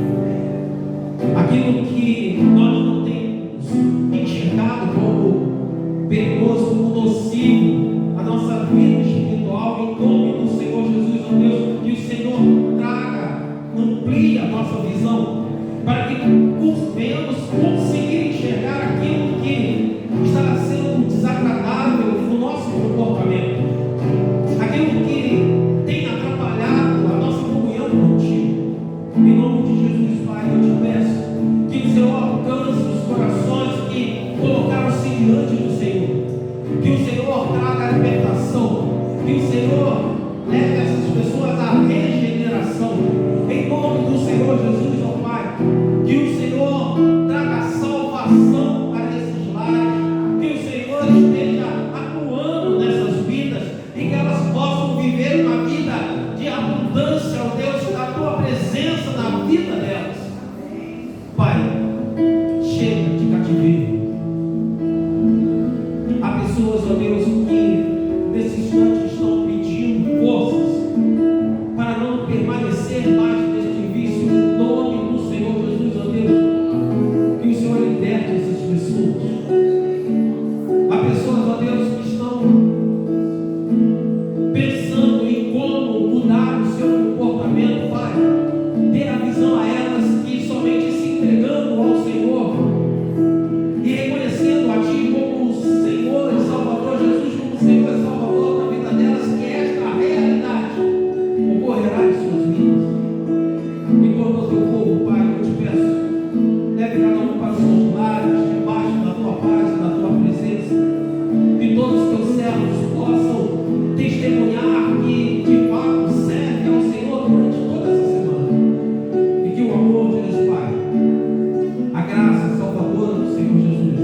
Aquilo que nós não temos enxergado como perigoso, como nocivo, a nossa vida espiritual, em nome do Senhor Jesus, ó Deus, que o Senhor traga, amplie a nossa visão, para que venhamos conseguir enxergar aquilo que está sendo desagradável no nosso comportamento, aquilo que tem atrapalhado a nossa comunhão contigo. Em nome de Jesus, Pai, eu te peço que o Senhor alcance os corações que colocaram-se diante do Senhor, que o Senhor traga a libertação, que o Senhor leve essas pessoas à regeneração. Em nome do Senhor Jesus, ó Pai, que o Senhor traga salvação para esses lares, que o Senhor esteja atuando nessas vidas e que elas possam viver uma vida de abundância, ó Deus, da tua presença na vida delas. Pai, chega de cativeiro. Há pessoas, ó Deus, que nesse instante estão pedindo forças para não permanecer mais neste vício. No nome do Senhor Jesus, ó Deus, que o Senhor liberte essas pessoas. Há pessoas, ó Deus, que estão pensando em como mudar o seu comportamento, Pai. Dê a visão a elas que somente se entregando ao Senhor e reconhecendo a Ti como o Senhor e Salvador, Jesus como o Senhor e Salvador na vida delas, que esta realidade ocorrerá em suas vidas. Enquanto o teu povo, Pai, eu te peço, leve cada um para os seus lares, debaixo da tua paz e da tua presença, que todos os teus servos possam testemunhar que de fato serve ao Senhor durante toda essa semana, e que o amor de Deus Pai, a graça salvadora do Senhor Jesus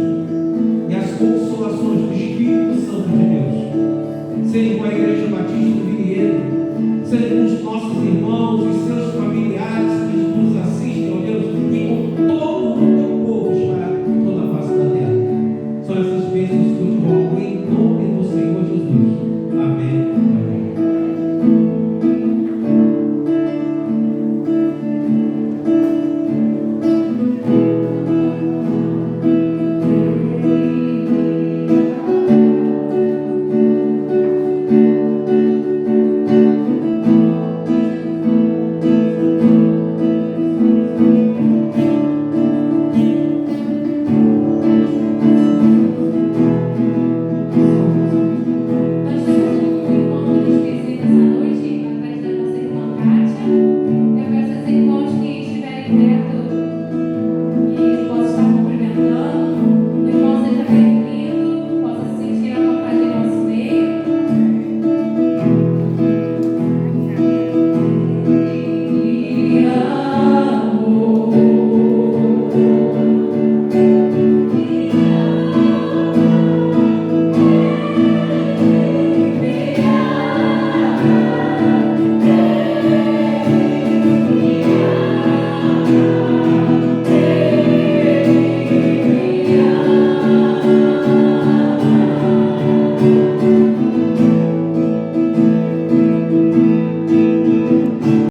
e as consolações do Espírito Santo de Deus sejam com a igreja